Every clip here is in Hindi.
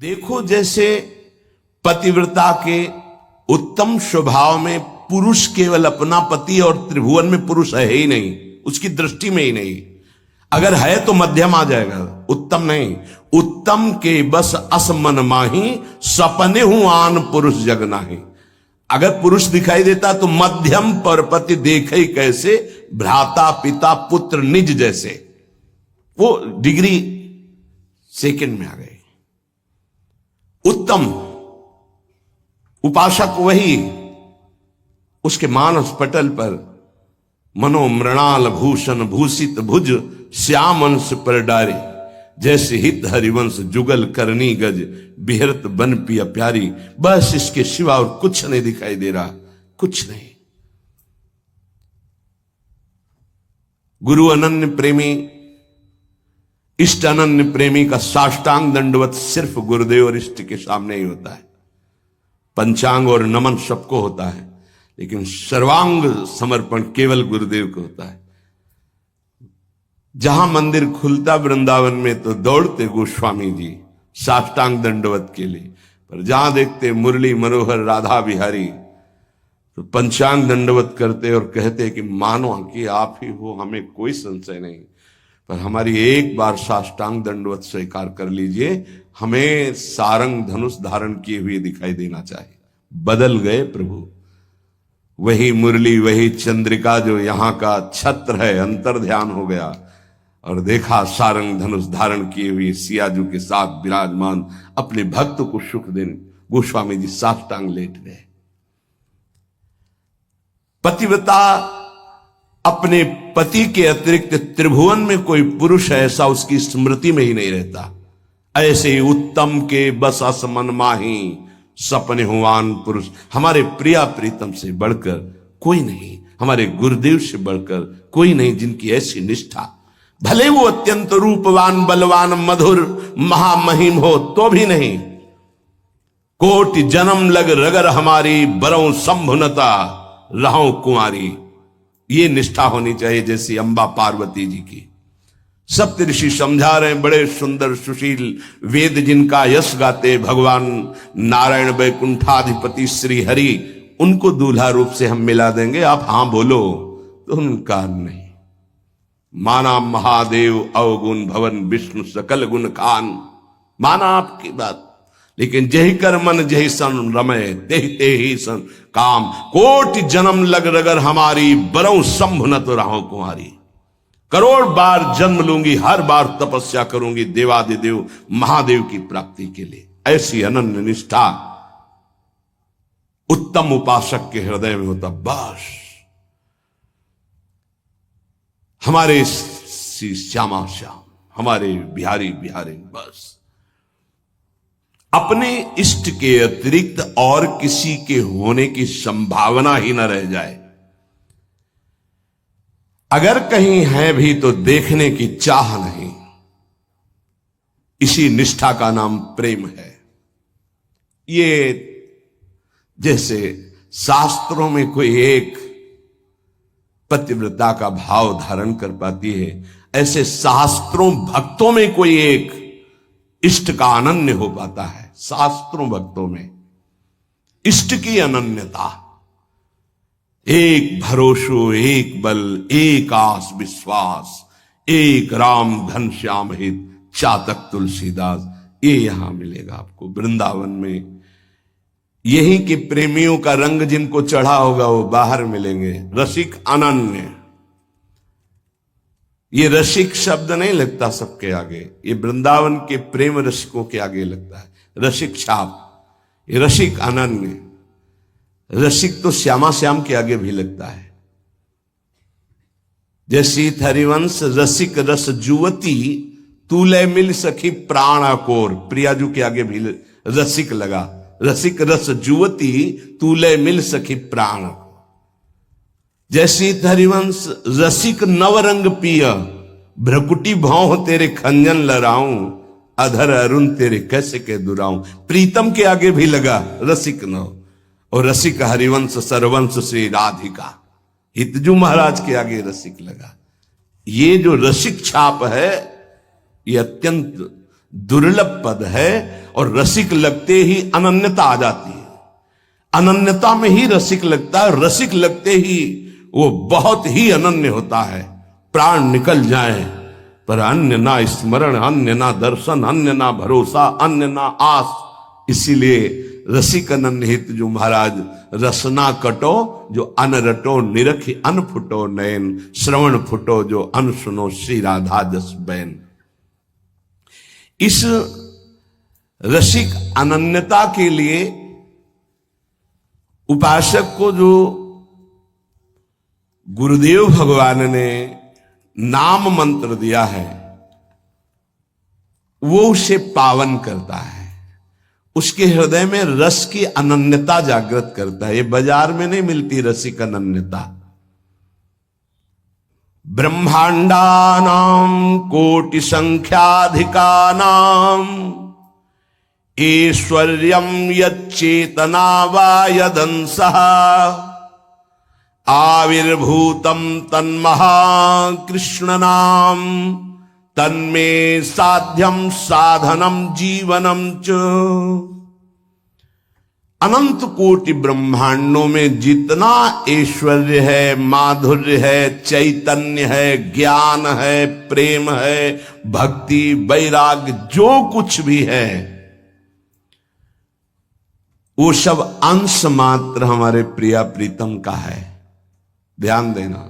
देखो जैसे पतिव्रता के उत्तम स्वभाव में पुरुष केवल अपना पति और त्रिभुवन में पुरुष है ही नहीं, उसकी दृष्टि में ही नहीं। अगर है तो मध्यम आ जाएगा, उत्तम नहीं। उत्तम के बस असमन माही सपने हूं आन पुरुष जग नाही। अगर पुरुष दिखाई देता तो मध्यम परपति देखे कैसे, भ्राता पिता पुत्र निज जैसे। वो डिग्री सेकंड में आ गई। उत्तम उपासक वही, उसके मानस पटल पर मनो मृणाल भूषण भूषित भुज श्याम अंश पर डारे, जैसे हित हरिवंश जुगल करनी गज बिहरत बन पिया प्यारी। बस इसके सिवा और कुछ नहीं दिखाई दे रहा, कुछ नहीं। गुरु अनन्य प्रेमी, इष्ट अनन्य प्रेमी का साष्टांग दंडवत सिर्फ गुरुदेव और इष्ट के सामने ही होता है। पंचांग और नमन सबको होता है, लेकिन सर्वांग समर्पण केवल गुरुदेव को होता है। जहां मंदिर खुलता वृंदावन में तो दौड़ते गोस्वामी जी साष्टांग दंडवत के लिए, पर जहां देखते मुरली मनोहर राधा बिहारी तो पंचांग दंडवत करते और कहते कि मानो कि आप ही हो, हमें कोई संशय नहीं, पर हमारी एक बार साष्टांग दंडवत स्वीकार कर लीजिए, हमें सारंग धनुष धारण किए हुए दिखाई देना चाहिए। बदल गए प्रभु, वही मुरली वही चंद्रिका जो यहां का छत्र है, अंतर ध्यान हो गया और देखा सारंग धनुष धारण किए हुए सियाजू के साथ विराजमान अपने भक्त को सुख देने गोस्वामी जी साष्टांग लेट गए। पतिव्रता अपने पति के अतिरिक्त त्रिभुवन में कोई पुरुष ऐसा उसकी स्मृति में ही नहीं रहता। ऐसे ही उत्तम के बस असमन माही सपने हुआन पुरुष। हमारे प्रिया प्रीतम से बढ़कर कोई नहीं, हमारे गुरुदेव से बढ़कर कोई नहीं, जिनकी ऐसी निष्ठा। भले वो अत्यंत रूपवान बलवान मधुर महामहिम हो तो भी नहीं। कोटि जन्म लग रगर हमारी बरौ संभुनता रहो कुंवारी। ये निष्ठा होनी चाहिए जैसी अंबा पार्वती जी की। सप्त ऋषि समझा रहे हैं, बड़े सुंदर सुशील वेद जिनका यश गाते भगवान नारायण वैकुंठाधिपति श्री हरि, उनको दूल्हा रूप से हम मिला देंगे, आप हां बोलो तो उनका नहीं। माना महादेव अवगुण भवन विष्णु सकल गुण खान, माना आपकी बात, लेकिन जही कर मन जही सन रमय ते ही सन काम। कोटि जन्म लग रगर हमारी बरौ संभ न तो रहो कुंवारी। करोड़ बार जन्म लूंगी, हर बार तपस्या करूंगी देवादिदेव महादेव की प्राप्ति के लिए। ऐसी अनन्य निष्ठा उत्तम उपासक के हृदय में होता। बस हमारे श्यामा श्याम, हमारे बिहारी बिहारी, बस अपने इष्ट के अतिरिक्त और किसी के होने की संभावना ही न रह जाए। अगर कहीं है भी तो देखने की चाह नहीं। इसी निष्ठा का नाम प्रेम है। ये जैसे शास्त्रों में कोई एक पतिव्रता का भाव धारण कर पाती है, ऐसे शास्त्रों भक्तों में कोई एक इष्ट का अनन्य हो पाता है। शास्त्रों भक्तों में इष्ट की अनन्यता, एक भरोसो एक बल एक आस विश्वास, एक राम घनश्याम हित चातक तुलसीदास, ये यहां मिलेगा आपको वृंदावन में। यही के प्रेमियों का रंग जिनको चढ़ा होगा वो बाहर मिलेंगे। रसिक अनन्य, ये रसिक शब्द नहीं लगता सबके आगे, ये वृंदावन के प्रेम रसिकों के आगे लगता है। रसिक छाप, ये रसिक अनन्य। रसिक तो श्यामा श्याम के आगे भी लगता है। जैसी हरिवंश रसिक रस जुवती तूले मिल सखी प्राण अकोर, प्रियाजू के आगे भी रसिक लगा। रसिक रस जुवती तूले मिल सखी प्राण। जैसी हरिवंश रसिक नवरंग पिय भ्रकुटी भौं तेरे खंजन लड़ाऊं, अधर अरुण तेरे कैसे के दुराऊं। प्रीतम के आगे भी लगा रसिक नव, और रसिक हरिवंश सरवंश श्री राधिका। हितजू महाराज के आगे रसिक लगा। ये जो रसिक छाप है ये अत्यंत दुर्लभ पद है और रसिक लगते ही अनन्यता आ जाती है। अनन्यता में ही रसिक लगता है, रसिक लगते ही वो बहुत ही अनन्य होता है। प्राण निकल जाए पर अन्य ना स्मरण, अन्य ना दर्शन, अन्य ना भरोसा, अन्य ना आस। इसीलिए रसिक अनन्य हित जो महाराज, रसना कटो जो अन रटो, निरखी अन फुटो नयन, श्रवण फुटो जो अन सुनो, श्री राधा जस बैन। इस रसिक अनन्यता के लिए उपासक को जो गुरुदेव भगवान ने नाम मंत्र दिया है वो उसे पावन करता है, उसके हृदय में रस की अनन्यता जागृत करता है। ये बाजार में नहीं मिलती रसिक अनन्यता। ब्रह्मांडानां कोटि संख्याधिकानां ऐश्वर्यं यच्चेतना वा यदंसः आविर्भूतं तन्महाकृष्णनाम तन्मे साध्यम साधनम जीवनम च। अनंत कोटि ब्रह्मांडों में जितना ऐश्वर्य है, माधुर्य है, चैतन्य है, ज्ञान है, प्रेम है, भक्ति, वैराग्य, जो कुछ भी है वो सब अंश मात्र हमारे प्रिया प्रीतम का है। ध्यान देना,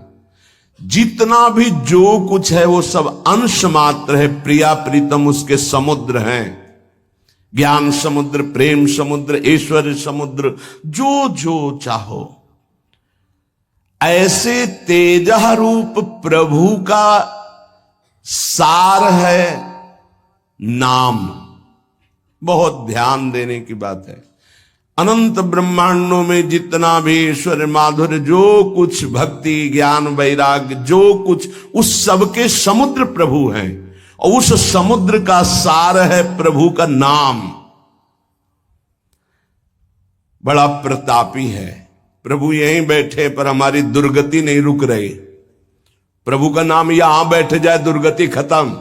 जितना भी जो कुछ है वो सब अंश मात्र है। प्रिया प्रीतम उसके समुद्र हैं, ज्ञान समुद्र, प्रेम समुद्र, ऐश्वर्य समुद्र, जो जो चाहो। ऐसे तेजः रूप प्रभु का सार है नाम। बहुत ध्यान देने की बात है। अनंत ब्रह्मांडों में जितना भी ईश्वर, माधुर्य, जो कुछ, भक्ति, ज्ञान, वैराग्य, जो कुछ, उस सबके समुद्र प्रभु हैं और उस समुद्र का सार है प्रभु का नाम। बड़ा प्रतापी है प्रभु। यहीं बैठे पर हमारी दुर्गति नहीं रुक रही। प्रभु का नाम यहां बैठ जाए दुर्गति खत्म।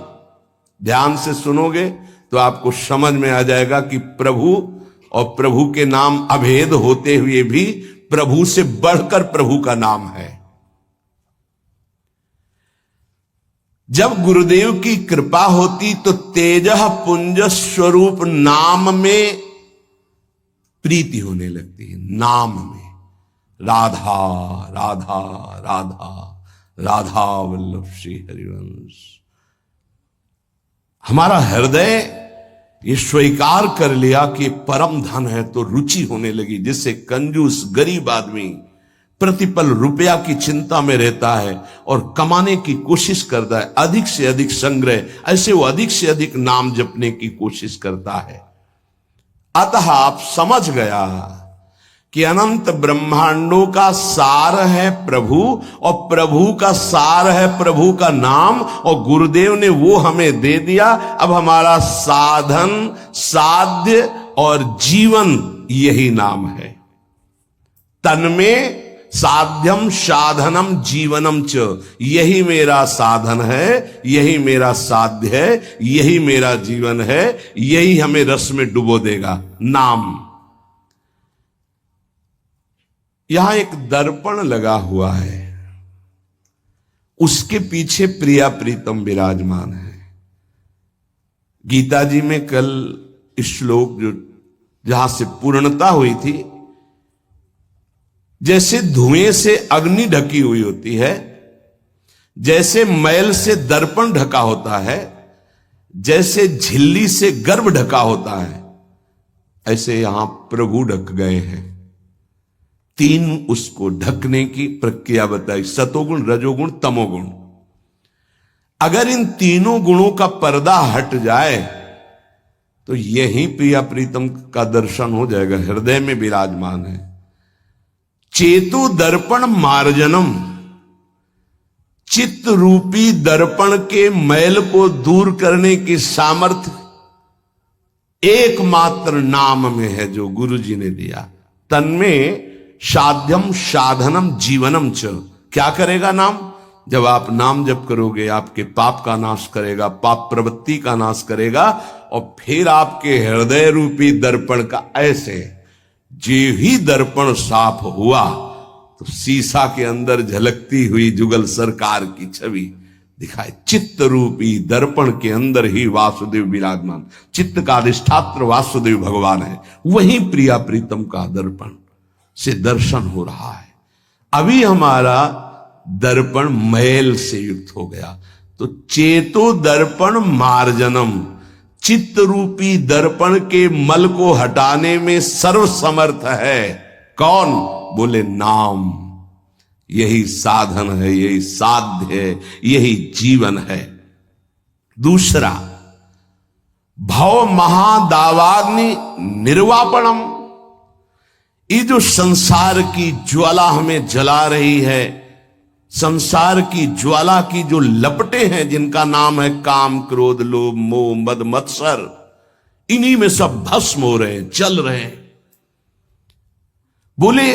ध्यान से सुनोगे तो आपको समझ में आ जाएगा कि प्रभु और प्रभु के नाम अभेद होते हुए भी प्रभु से बढ़कर प्रभु का नाम है। जब गुरुदेव की कृपा होती तो तेजः पुंज स्वरूप नाम में प्रीति होने लगती है। नाम में राधा राधा राधा राधा वल्लभ श्री हरिवंश। हमारा हृदय ये स्वीकार कर लिया कि परम धन है तो रुचि होने लगी। जिससे कंजूस गरीब आदमी प्रतिपल रुपया की चिंता में रहता है और कमाने की कोशिश करता है, अधिक से अधिक संग्रह, ऐसे वो अधिक से अधिक नाम जपने की कोशिश करता है। अतः आप समझ गया कि अनंत ब्रह्मांडों का सार है प्रभु और प्रभु का सार है प्रभु का नाम, और गुरुदेव ने वो हमें दे दिया। अब हमारा साधन, साध्य और जीवन यही नाम है। तन्मे साध्यम साधनम जीवनम च। यही मेरा साधन है, यही मेरा साध्य है, यही मेरा जीवन है, यही हमें रस में डुबो देगा। नाम। यहां एक दर्पण लगा हुआ है, उसके पीछे प्रिया प्रीतम विराजमान है। गीता जी में कल श्लोक जो जहां से पूर्णता हुई थी, जैसे धुएं से अग्नि ढकी हुई होती है, जैसे मैल से दर्पण ढका होता है, जैसे झिल्ली से गर्भ ढका होता है, ऐसे यहां प्रभु ढक गए हैं। तीन उसको ढकने की प्रक्रिया बताई, सतोगुण, रजोगुण, तमोगुण। अगर इन तीनों गुणों का पर्दा हट जाए तो यही प्रिया प्रीतम का दर्शन हो जाएगा। हृदय में विराजमान है। चेतु दर्पण मार्जनम। चित्त रूपी दर्पण के मैल को दूर करने की सामर्थ्य एकमात्र नाम में है जो गुरु जी ने दिया। तन्में साध्यम साधनम जीवनम च। क्या करेगा नाम? जब आप नाम जप करोगे आपके पाप का नाश करेगा, पाप प्रवृत्ति का नाश करेगा और फिर आपके हृदय रूपी दर्पण का ऐसे जे ही दर्पण साफ हुआ तो शीशा के अंदर झलकती हुई जुगल सरकार की छवि दिखाए। चित्त रूपी दर्पण के अंदर ही वासुदेव विराजमान, चित्त का अधिष्ठात्र वासुदेव भगवान है, वही प्रिया प्रीतम का दर्पण से दर्शन हो रहा है। अभी हमारा दर्पण मैल से युक्त हो गया, तो चेतो दर्पण मार्जनम, चित्त रूपी दर्पण के मल को हटाने में सर्वसमर्थ है कौन? बोले नाम। यही साधन है, यही साध्य है, यही जीवन है। दूसरा, भव महादावाग्नि निर्वापणम, ये जो संसार की ज्वाला हमें जला रही है, संसार की ज्वाला की जो लपटें हैं जिनका नाम है काम क्रोध लोभ मोह मद मत्सर, इन्हीं में सब भस्म हो रहे हैं, जल रहे हैं। बोले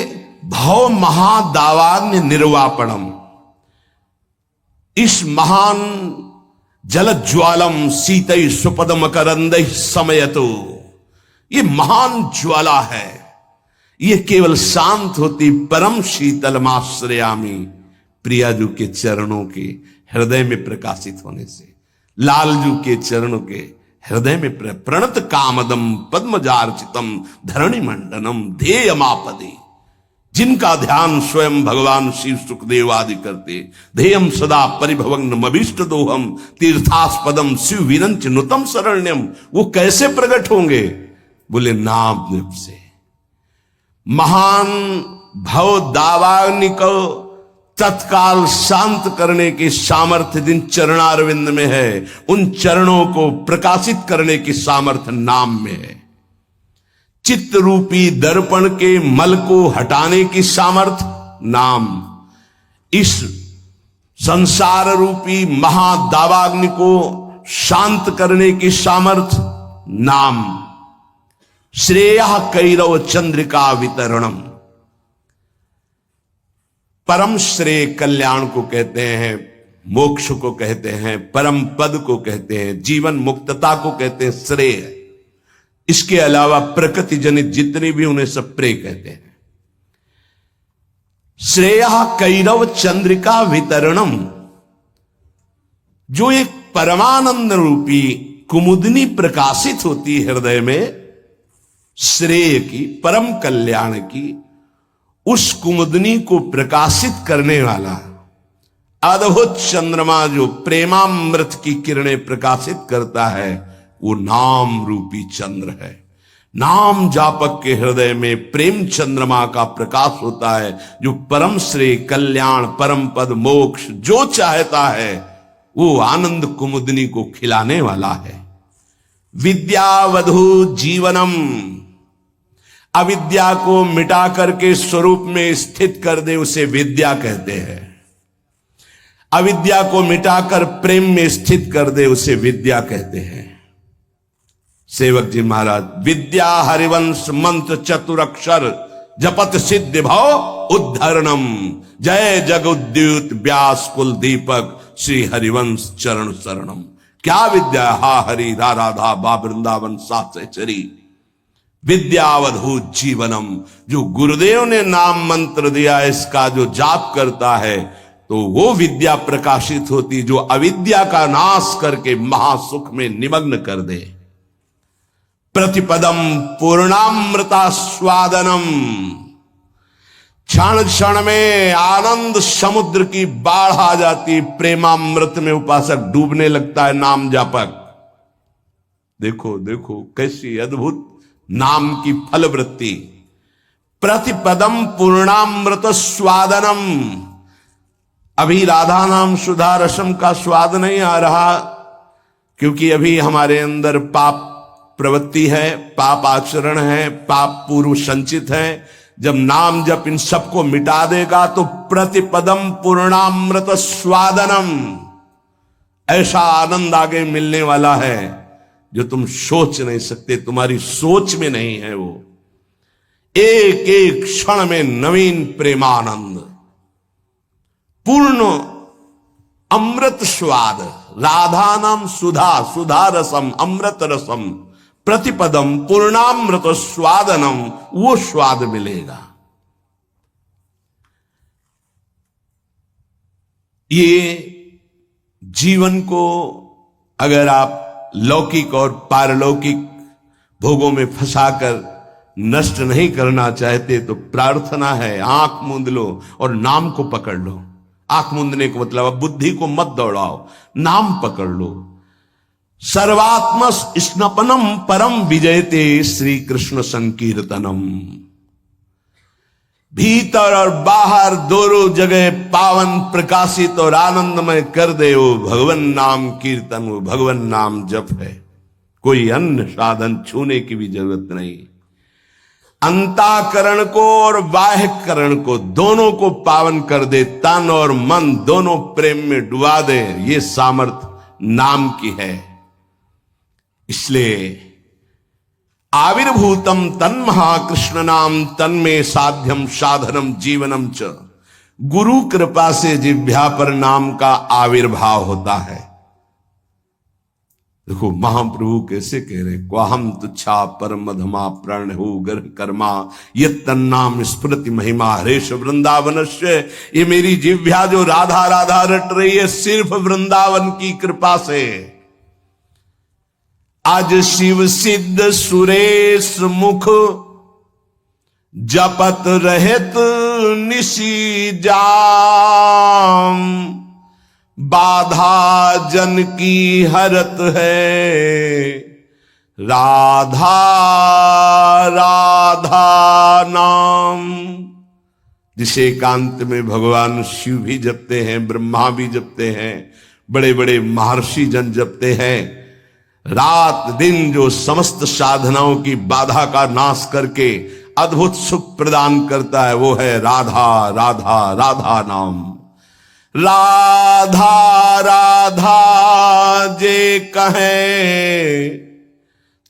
भव महादावाग्नि निर्वापणम, इस महान जलज्वालम सीतै सुपदम करंदै समयतो, ये महान ज्वाला है, ये केवल शांत होती परम शीतलमाश्रयामी, प्रियाजू के चरणों के हृदय में प्रकाशित होने से, लालजू के चरणों के हृदय में प्रणत कामदम पद्मजार्चितम धरणि मंडनम ध्येयमापदे, जिनका ध्यान स्वयं भगवान शिव सुखदेव आदि करते, ध्येयम सदा परिभवग्नमभीष्ट दोहम तीर्थास्पदम शिव विरंच नुतम शरण्यम, वो कैसे प्रकट होंगे? बोले नाम जप से। महान भव दावाग्नि को तत्काल शांत करने की सामर्थ्य जिन चरणारविंद में है, उन चरणों को प्रकाशित करने की सामर्थ्य नाम में है। चित्त रूपी दर्पण के मल को हटाने की सामर्थ्य नाम, इस संसार रूपी महादावाग्नि को शांत करने की सामर्थ्य नाम। श्रेयः कैरव चंद्रिका वितरणम, परम श्रेय कल्याण को कहते हैं, मोक्ष को कहते हैं, परम पद को कहते हैं, जीवन मुक्तता को कहते हैं श्रेय। इसके अलावा प्रकृति जनित जितनी भी उन्हें सब प्रेय कहते हैं। श्रेयः कैरव चंद्रिका वितरणम, जो एक परमानंद रूपी कुमुदनी प्रकाशित होती हृदय में, श्रेय की, परम कल्याण की, उस कुमुदनी को प्रकाशित करने वाला अद्भुत चंद्रमा जो प्रेमामृत की किरणें प्रकाशित करता है, वो नाम रूपी चंद्र है। नाम जापक के हृदय में प्रेम चंद्रमा का प्रकाश होता है, जो परम श्रेय कल्याण परम पद मोक्ष जो चाहता है वो आनंद कुमुदनी को खिलाने वाला है। विद्यावधू जीवनम, अविद्या को मिटा करके स्वरूप में स्थित कर दे उसे विद्या कहते हैं। अविद्या को मिटाकर प्रेम में स्थित कर दे उसे विद्या कहते हैं। सेवक जी महाराज, विद्या हरिवंश मंत्र चतुरक्षर जपत सिद्ध भव उद्धरणम, जय जगुद्युत व्यास कुल दीपक श्री हरिवंश चरण शरणम। क्या विद्या? हा हरि रा राधा बा वृंदावन सात चरी, विद्यावधू जीवनम, जो गुरुदेव ने नाम मंत्र दिया इसका जो जाप करता है तो वो विद्या प्रकाशित होती, जो अविद्या का नाश करके महासुख में निमग्न कर दे। प्रतिपदम पूर्णामृता स्वादनम, क्षण क्षण में आनंद समुद्र की बाढ़ आ जाती, प्रेमामृत में उपासक डूबने लगता है नाम जापक। देखो देखो कैसी अद्भुत नाम की फलवृत्ति। प्रतिपदम पूर्णामृत स्वादनम, अभी राधा नाम सुधा रसम का स्वाद नहीं आ रहा, क्योंकि अभी हमारे अंदर पाप प्रवृत्ति है, पाप आचरण है, पाप पूर्व संचित है। जब नाम जप इन सबको मिटा देगा तो प्रतिपदम पूर्णामृत स्वादनम, ऐसा आनंद आगे मिलने वाला है जो तुम सोच नहीं सकते, तुम्हारी सोच में नहीं है। वो एक एक क्षण में नवीन प्रेमानंद, पूर्ण अमृत स्वाद, राधा नाम सुधा, सुधा रसम, अमृत रसम, प्रतिपदम पूर्णामृत स्वादनम, वो स्वाद मिलेगा। ये जीवन को अगर आप लौकिक और पारलौकिक भोगों में फंसाकर नष्ट नहीं करना चाहते तो प्रार्थना है, आंख मूंद लो और नाम को पकड़ लो। आंख मूंदने का मतलब अब बुद्धि को मत दौड़ाओ, नाम पकड़ लो। सर्वात्म स्नपनम परम विजयते श्री कृष्ण संकीर्तनम। भीतर और बाहर दोनों जगह पावन प्रकाशित और आनंदमय कर दे वो भगवान नाम कीर्तन, वो भगवान नाम जप है। कोई अन्य साधन छूने की भी जरूरत नहीं। अंतःकरण को और बाह्यकरण को दोनों को पावन कर दे, तन और मन दोनों प्रेम में डुबा दे, ये सामर्थ्य नाम की है। इसलिए आविर्भूतम तन्महाकृष्ण नाम तन्मे साध्यम साधनम जीवनम च। गुरु कृपा से जिह्वा पर नाम का आविर्भाव होता है। देखो महाप्रभु कैसे कह रहे, क्वाहम तुच्छा परमधमा प्रण हो गर्भ कर्मा ये तन्नाम स्मृति महिमा हरेश वृंदावनस्य। ये मेरी जिह्वा जो राधा राधा रट रही है सिर्फ वृंदावन की कृपा से। आज शिव सिद्ध सुरेश मुख जपत रहत निशी जाम। बाधा जन की हरत है राधा राधा नाम। जिसे एकांत में भगवान शिव भी जपते हैं, ब्रह्मा भी जपते हैं, बड़े बड़े महर्षि जन जपते हैं। रात दिन जो समस्त साधनाओं की बाधा का नाश करके अद्भुत सुख प्रदान करता है वो है राधा राधा राधा नाम। राधा राधा जे कहे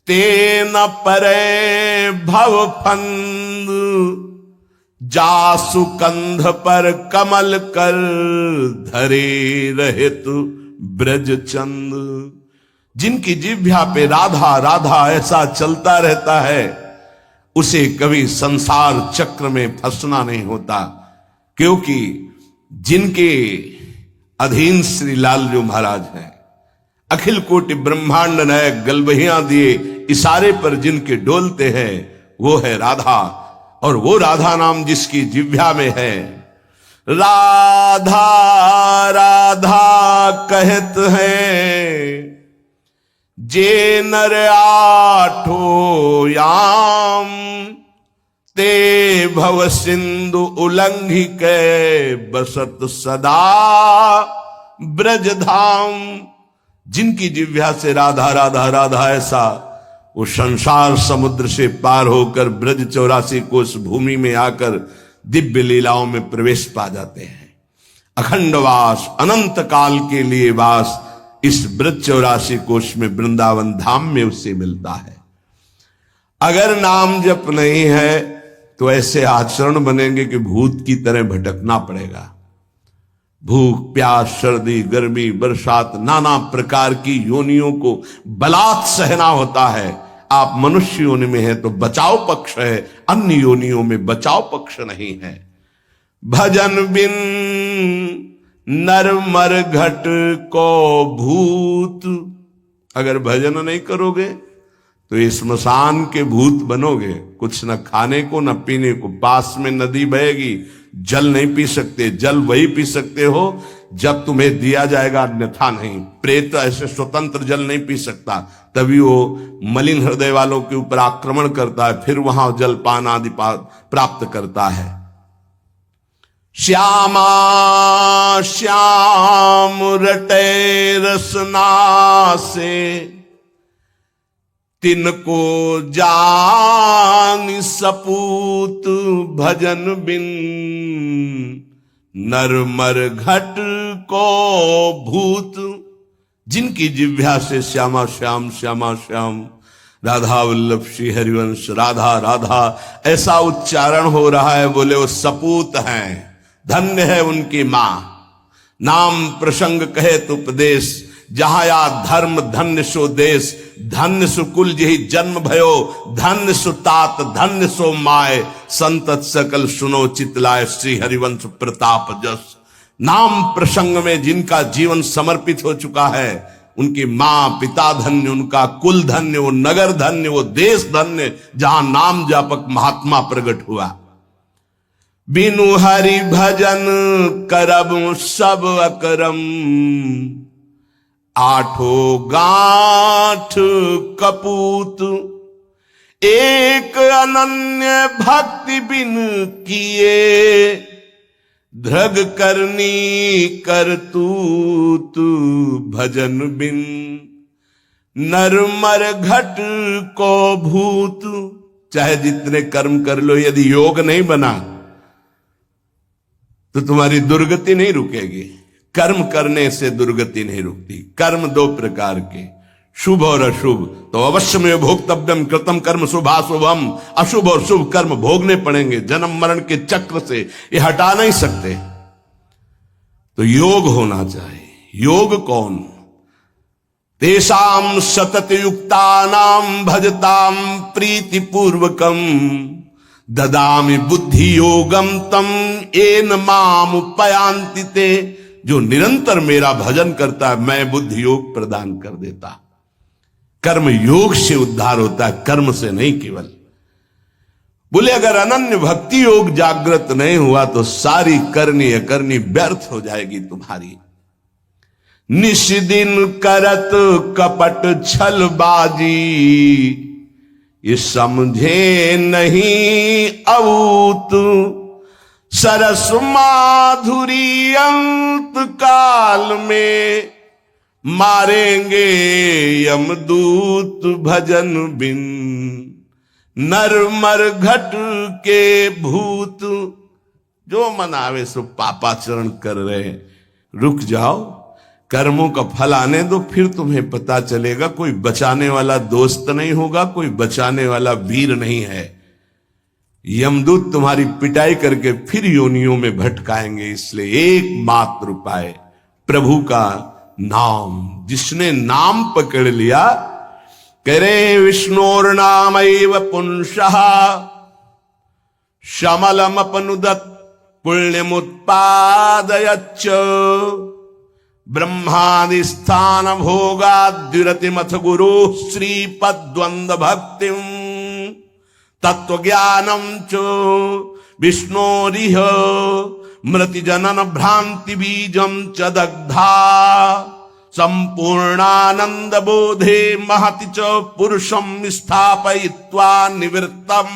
ते न परे भव फंद। जासु कंध पर कमल कर धरे रहित ब्रज चंद। जिनकी जिह्वा पे राधा राधा ऐसा चलता रहता है उसे कभी संसार चक्र में फंसना नहीं होता, क्योंकि जिनके अधीन श्री लालजू महाराज हैं, अखिल कोटि ब्रह्मांड नायक गलबहियां दिए इशारे पर जिनके डोलते हैं वो है राधा। और वो राधा नाम जिसकी जिह्वा में है, राधा राधा कहत हैं जे नर आठो याम। ते भव सिंधु उल्लंघि के बसत सदा ब्रज धाम। जिनकी जिह्वा से राधा राधा राधा ऐसा वो संसार समुद्र से पार होकर ब्रज 84 कोस भूमि में आकर दिव्य लीलाओं में प्रवेश पा जाते हैं। अखंड वास, अनंत काल के लिए वास इस ब्रज 84 कोश में वृंदावन धाम में उससे मिलता है। अगर नाम जप नहीं है तो ऐसे आचरण बनेंगे कि भूत की तरह भटकना पड़ेगा। भूख प्यास सर्दी गर्मी बरसात नाना प्रकार की योनियों को बलात् सहना होता है। आप मनुष्य योनि में है तो बचाव पक्ष है, अन्य योनियों में बचाव पक्ष नहीं है। भजन बिन नर मर घट को भूत। अगर भजन नहीं करोगे तो ये स्मशान के भूत बनोगे। कुछ न खाने को न पीने को, पास में नदी बहेगी, जल नहीं पी सकते। जल वही पी सकते हो जब तुम्हें दिया जाएगा, अन्यथा नहीं। प्रेत ऐसे स्वतंत्र जल नहीं पी सकता, तभी वो मलिन हृदय वालों के ऊपर आक्रमण करता है, फिर वहां जलपान आदि प्राप्त करता है। श्यामा श्याम रटे रसना से तिनको जान सपूत। भजन बिन नर मर घट को भूत। जिनकी जिह्वा से श्यामा श्याम श्यामा श्याम राधा वल्लभ श्री हरिवंश राधा राधा ऐसा उच्चारण हो रहा है, बोले वो सपूत हैं, धन्य है उनकी मां। नाम प्रसंग कहे तो उपदेश, जहां या धर्म धन्य सो देश, धन्य सो कुल जही जन्म भयो, धन्य सो तात धन्य सो माय, संतत सकल सुनो चितलाय, श्री हरिवंश प्रताप जस। नाम प्रसंग में जिनका जीवन समर्पित हो चुका है, उनकी मां पिता धन्य, उनका कुल धन्य, वो नगर धन्य, वो देश धन्य, जहां नाम जापक महात्मा प्रकट हुआ। बिनु हरि भजन करब सब अकरम, आठो गांठ कपूत, एक अनन्य भक्ति बिन किए, धृग करनी करतूत भजन बिन, नरमर घट को भूत। चाहे जितने कर्म कर लो, यदि योग नहीं बना तो तुम्हारी दुर्गति नहीं रुकेगी। कर्म करने से दुर्गति नहीं रुकती। कर्म दो प्रकार के, शुभ और अशुभ। तो अवश्य में भोक्तव्यम कृतम कर्म शुभाशुभम, अशुभ और शुभ कर्म भोगने पड़ेंगे। जन्म मरण के चक्र से ये हटा नहीं सकते। तो योग होना चाहिए। योग कौन? तेषाम सतत युक्तानाम भजताम प्रीति पूर्वकम, ददामि बुद्धि योगम तम एन माम उपयांति ते। जो निरंतर मेरा भजन करता है, मैं बुद्धि योग प्रदान कर देता। कर्म योग से उद्धार होता है, कर्म से नहीं केवल। बोले अगर अनन्य भक्ति योग जागृत नहीं हुआ तो सारी करनी अकरनी व्यर्थ हो जाएगी तुम्हारी। निश दिन करत कपट छलबाजी, ये समझे नहीं अऊत। सरस माधुरी अंत काल में, मारेंगे यमदूत भजन बिन। नरमर घट के भूत, जो मन आवे सो पापाचरण कर रहे। रुक जाओ, कर्मों का फल आने दो, फिर तुम्हें पता चलेगा। कोई बचाने वाला दोस्त नहीं होगा, कोई बचाने वाला वीर नहीं है। यमदूत तुम्हारी पिटाई करके फिर योनियों में भटकाएंगे। इसलिए एकमात्र उपाय प्रभु का नाम। जिसने नाम पकड़ लिया, करे विष्णोर नामैव पुंसः, शमलमपनुदत् पुण्यमुत्पादयच्च। ब्रह्मादि स्थान भोगाद्विरतिमथ गुरु श्रीपद्वंद भक्तिम, तत्वज्ञानम च विष्णोरिह मृति जनन भ्रांति बीजम च दग्धा। संपूर्णानंद बोधे महति च पुरुषम स्थापयित्वा निवृत्तम।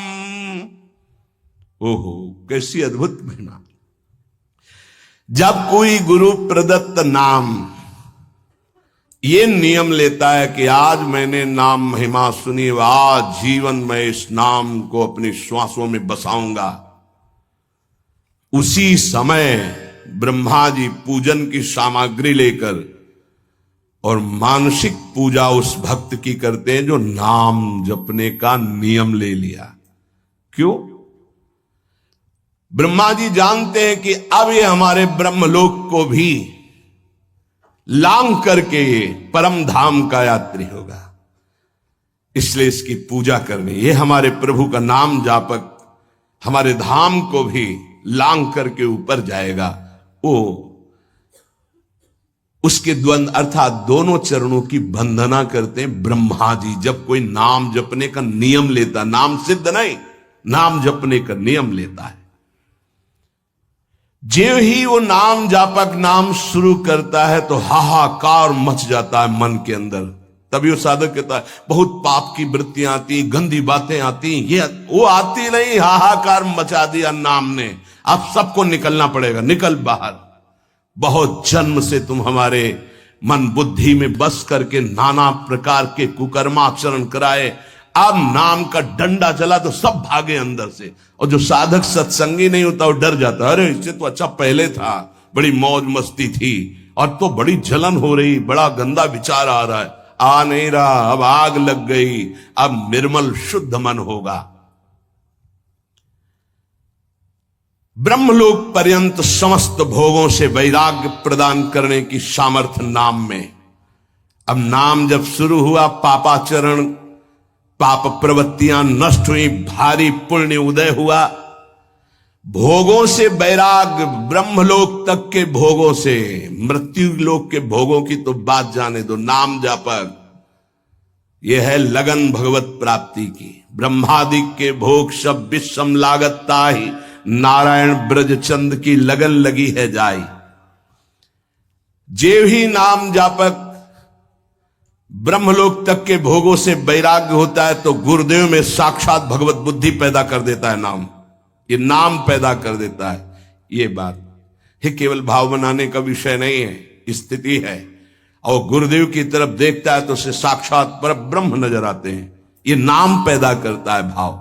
ओहो, कैसी अद्भुत महिमा। जब कोई गुरु प्रदत्त नाम ये नियम लेता है कि आज मैंने नाम महिमा सुनी, आज जीवन में इस नाम को अपनी श्वासों में बसाऊंगा, उसी समय ब्रह्मा जी पूजन की सामग्री लेकर और मानसिक पूजा उस भक्त की करते हैं जो नाम जपने का नियम ले लिया। क्यों? ब्रह्मा जी जानते हैं कि अब ये हमारे ब्रह्मलोक को भी लांग करके परम धाम का यात्री होगा, इसलिए इसकी पूजा करनी। ये हमारे प्रभु का नाम जापक हमारे धाम को भी लांग करके ऊपर जाएगा। वो उसके द्वंद अर्थात दोनों चरणों की वंदना करते हैं ब्रह्मा जी। जब कोई नाम जपने का नियम लेता, नाम सिद्ध नहीं, नाम जपने का नियम लेता है, जो ही वो नाम जापक नाम शुरू करता है तो हाहाकार मच जाता है मन के अंदर। तभी वो साधक कहता है बहुत पाप की वृत्तियां आती, गंदी बातें आती, ये वो आती नहीं, हाहाकार मचा दिया नाम ने। अब सबको निकलना पड़ेगा, निकल बाहर। बहुत जन्म से तुम हमारे मन बुद्धि में बस करके नाना प्रकार के कुकर्माचरण कराए, अब नाम का डंडा चला तो सब भागे अंदर से। और जो साधक सत्संगी नहीं होता वो डर जाता, अरे इससे तो अच्छा पहले था, बड़ी मौज मस्ती थी, और तो बड़ी जलन हो रही, बड़ा गंदा विचार आ रहा है। आ नहीं रहा, अब आग लग गई, अब निर्मल शुद्ध मन होगा। ब्रह्मलोक पर्यंत समस्त भोगों से वैराग्य प्रदान करने की सामर्थ्य नाम में। अब नाम जब शुरू हुआ, पापाचरण, पाप प्रवृत्तियां नष्ट हुई, भारी पुण्य उदय हुआ, भोगों से वैराग्य, ब्रह्मलोक तक के भोगों से, मृत्यु लोक के भोगों की तो बात जाने दो। नाम जापक यह है लगन भगवत प्राप्ति की। ब्रह्मादि के भोग सब विषम लागता ही, नारायण ब्रज चंद की लगन लगी है जाई। जे ही नाम जापक ब्रह्मलोक तक के भोगों से वैराग्य होता है तो गुरुदेव में साक्षात भगवत बुद्धि पैदा कर देता है नाम। ये नाम पैदा कर देता है। ये बात ये केवल भाव बनाने का विषय नहीं है, स्थिति है। और गुरुदेव की तरफ देखता है तो उसे साक्षात पर ब्रह्म नजर आते हैं। ये नाम पैदा करता है भाव।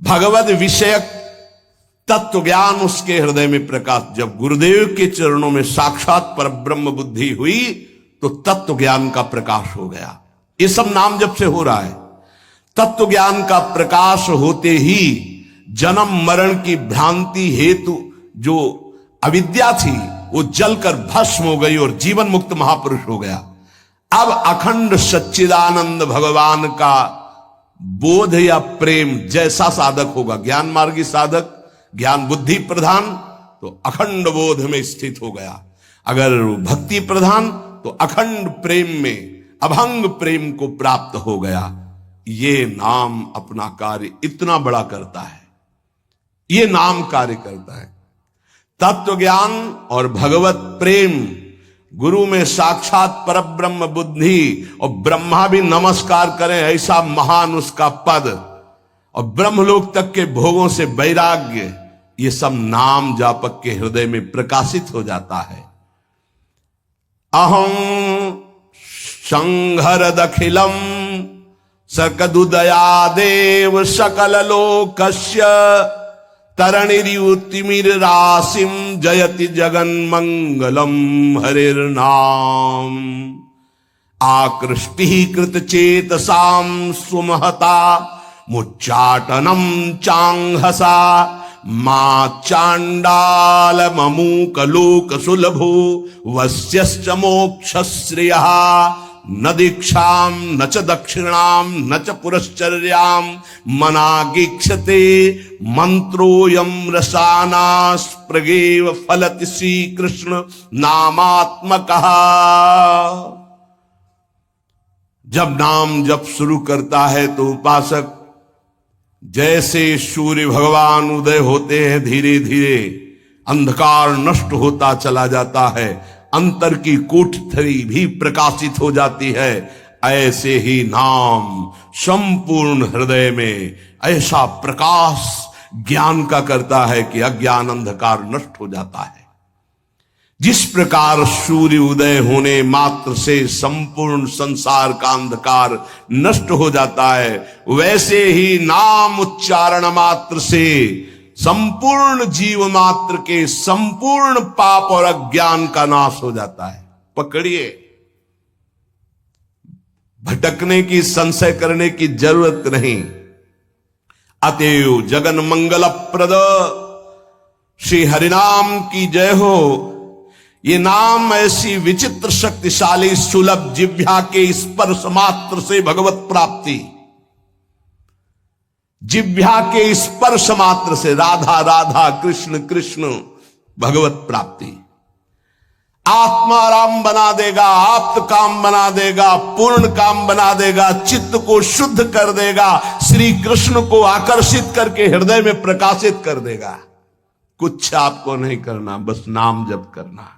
भगवत विषयक तत्व ज्ञान उसके हृदय में प्रकाश। जब गुरुदेव के चरणों में साक्षात पर ब्रह्म बुद्धि हुई तो तत्व ज्ञान का प्रकाश हो गया। ये सब नाम जब से हो रहा है। तत्व ज्ञान का प्रकाश होते ही जन्म मरण की भ्रांति हेतु जो अविद्या थी वो जलकर भस्म हो गई और जीवन मुक्त महापुरुष हो गया। अब अखंड सच्चिदानंद भगवान का बोध या प्रेम जैसा साधक होगा, ज्ञान मार्गी साधक, ज्ञान बुद्धि प्रधान, तो अखंड बोध में स्थित हो गया। अगर भक्ति प्रधान तो अखंड प्रेम में, अभंग प्रेम को प्राप्त हो गया। ये नाम अपना कार्य इतना बड़ा करता है। ये नाम कार्य करता है। तत्व ज्ञान और भगवत प्रेम, गुरु में साक्षात परब्रह्म बुद्धि, और ब्रह्मा भी नमस्कार करें ऐसा महान उसका पद, और ब्रह्मलोक तक के भोगों से वैराग्य, ये सब नाम जापक के हृदय में प्रकाशित हो जाता है। अहं संहरदखिलम सकदुदयादेव सकल लोकस्य तरणिर्युतिमिरासिम जयति जगन्मंगलम हरिर्नाम। आकृष्टि कृत चेतसाम सुमहता मुच्चाटनम चांहसा मा चांडाल ममूक लोक सुलभो वस्यश्च मोक्षश्रियः न दीक्षाम न च दक्षिणाम न च पुरश्चर्याम मनागीक्षते मंत्रोयम रसानास्प्रगेव फलति श्री कृष्ण नामात्मकः। जब नाम जप शुरू करता है तो उपासक जैसे सूर्य भगवान उदय होते हैं, धीरे धीरे अंधकार नष्ट होता चला जाता है, अंतर की कोठरी भी प्रकाशित हो जाती है। ऐसे ही नाम संपूर्ण हृदय में ऐसा प्रकाश ज्ञान का करता है कि अज्ञान अंधकार नष्ट हो जाता है। जिस प्रकार सूर्य उदय होने मात्र से संपूर्ण संसार का अंधकार नष्ट हो जाता है, वैसे ही नाम उच्चारण मात्र से संपूर्ण जीव मात्र के संपूर्ण पाप और अज्ञान का नाश हो जाता है। पकड़िए, भटकने की, संशय करने की जरूरत नहीं। अतएव जगन मंगल प्रद श्री हरिनाम की जय हो। ये नाम ऐसी विचित्र शक्तिशाली सुलभ जिह्वा के स्पर्श मात्र से भगवत प्राप्ति, जिह्वा के स्पर्श मात्र से राधा राधा कृष्ण कृष्ण भगवत प्राप्ति आत्माराम बना देगा, आप्त काम बना देगा, पूर्ण काम बना देगा, चित्त को शुद्ध कर देगा, श्री कृष्ण को आकर्षित करके हृदय में प्रकाशित कर देगा। कुछ आपको नहीं करना, बस नाम जप करना।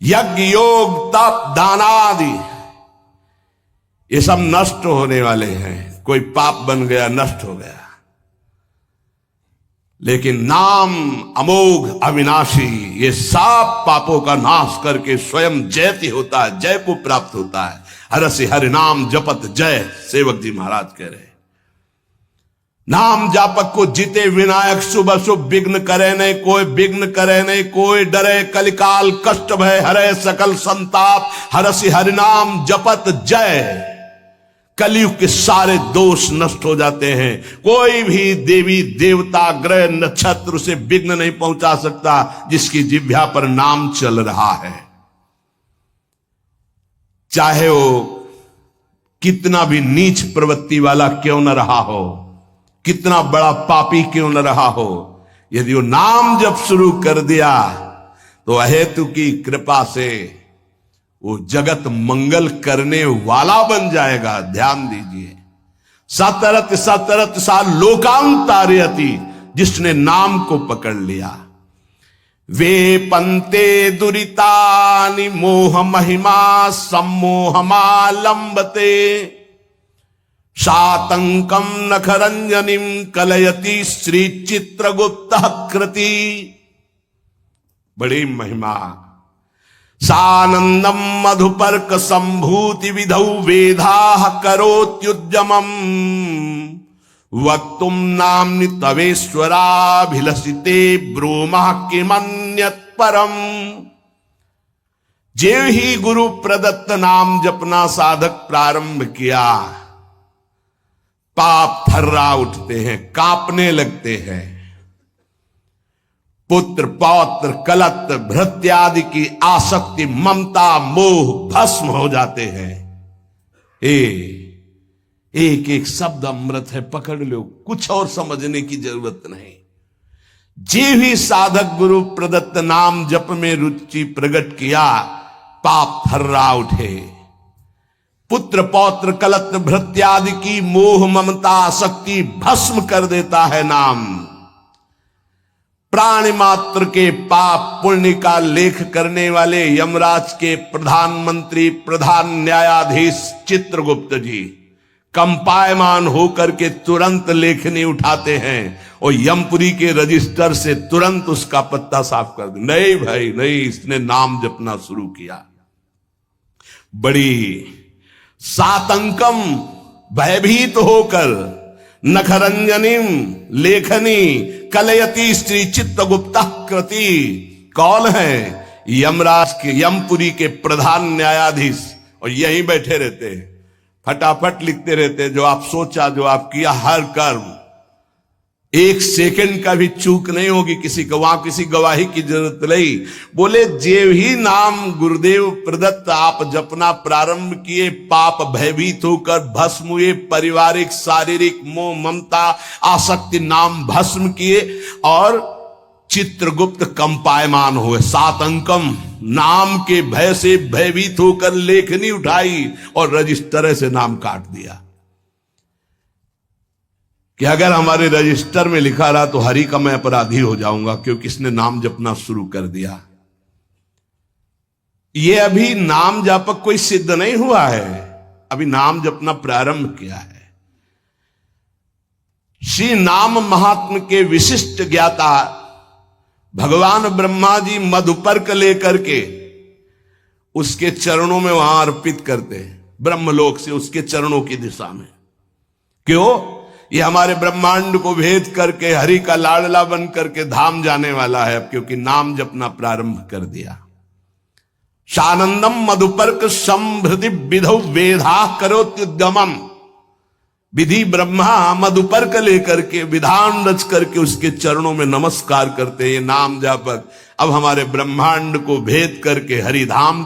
यज्ञ योग तप दान आदि ये सब नष्ट होने वाले हैं। कोई पाप बन गया, नष्ट हो गया, लेकिन नाम अमोघ अविनाशी ये सब पापों का नाश करके स्वयं जयति होता है, जय को प्राप्त होता है। हरसि हरि नाम जपत जय, सेवक जी महाराज कह रहे हैं। नाम जापक को जीते विनायक शुभ शुभ विघ्न करे नहीं, कोई विघ्न करे नहीं, कोई डरे कलिकाल कष्ट भय हरे सकल संताप। हरसि हरिनाम जपत जय, कलयुग के सारे दोष नष्ट हो जाते हैं। कोई भी देवी देवता ग्रह नक्षत्र उसे विघ्न नहीं पहुंचा सकता जिसकी जिह्वा पर नाम चल रहा है। चाहे वो कितना भी नीच प्रवृत्ति वाला क्यों न रहा हो, कितना बड़ा पापी क्यों न रहा हो, यदि वो नाम जब शुरू कर दिया तो अहेतु की कृपा से वो जगत मंगल करने वाला बन जाएगा। ध्यान दीजिए, सतरत सतरत सा लोकांतारयति, जिसने नाम को पकड़ लिया। वे पंते दुरितानि मोह महिमा सम्मोहमालंबते सातंकम नखरंजनिम कलयति श्री चित्रगुप्त कृति। बड़ी महिमा। सानंदम मधुपर्क संभूति विधौ वेदाः करोत्युद्यमम् वक्तुम नाम्नि तवेश्वराभिलषिते ब्रूमः किमन्यत् परम। जेव ही गुरु प्रदत्त नाम जपना साधक प्रारंभ किया, पाप थर्रा उठते हैं, कांपने लगते हैं। पुत्र पौत्र कलत्र भृत्यादि की आसक्ति ममता मोह भस्म हो जाते हैं। एक एक शब्द अमृत है, पकड़ लो, कुछ और समझने की जरूरत नहीं। जे भी साधक गुरु प्रदत्त नाम जप में रुचि प्रकट किया, पाप थर्रा उठे। पुत्र पौत्र कलत्र भृत्यादि की मोह ममता आसक्ति भस्म कर देता है नाम। प्राणी मात्र के पाप पुण्य का लेख करने वाले यमराज के प्रधानमंत्री प्रधान न्यायाधीश चित्रगुप्त जी कंपायमान होकर के तुरंत लेखनी उठाते हैं और यमपुरी के रजिस्टर से तुरंत उसका पत्ता साफ कर दे। नहीं भाई नहीं, इसने नाम जपना शुरू किया। बड़ी सातंकम भयभीत होकर नखरंजनिम लेखनी कलयति श्री चित्रगुप्त कृति। कौन है? यमराज के यमपुरी के प्रधान न्यायाधीश, और यहीं बैठे रहते हैं, फटाफट लिखते रहते, जो आप सोचा जो आप किया हर कर्म, एक सेकंड का भी चूक नहीं होगी किसी को, वहां किसी गवाही की जरूरत नहीं। बोले जेव ही नाम गुरुदेव प्रदत्त आप जपना प्रारंभ किए, पाप भयभीत होकर भस्म हुए, पारिवारिक शारीरिक मोह ममता आसक्ति नाम भस्म किए और चित्रगुप्त कंपायमान हुए। सातंकम नाम के भय से भयभीत होकर लेखनी उठाई और रजिस्टर से नाम काट दिया कि अगर हमारे रजिस्टर में लिखा रहा तो हरि का मैं अपराधी हो जाऊंगा, क्योंकि इसने नाम जपना शुरू कर दिया। ये अभी नाम जापक कोई सिद्ध नहीं हुआ है, अभी नाम जपना प्रारंभ किया है। श्री नाम महात्म के विशिष्ट ज्ञाता भगवान ब्रह्मा जी मधुपर्क लेकर के उसके चरणों में वहां अर्पित करते हैं, ब्रह्मलोक से उसके चरणों की दिशा में। क्यों? ये हमारे ब्रह्मांड को भेद करके हरि का लाडला बन करके धाम जाने वाला है, क्योंकि नाम जपना प्रारंभ कर दिया। सानंदम मधुपर्क संभृति विधौ वेधा करोत्युद्यमम्। विधि ब्रह्मा मधुपर्क लेकर के विधान रच करके उसके चरणों में नमस्कार करते हैं। ये नाम जापक अब हमारे ब्रह्मांड को भेद करके हरिधाम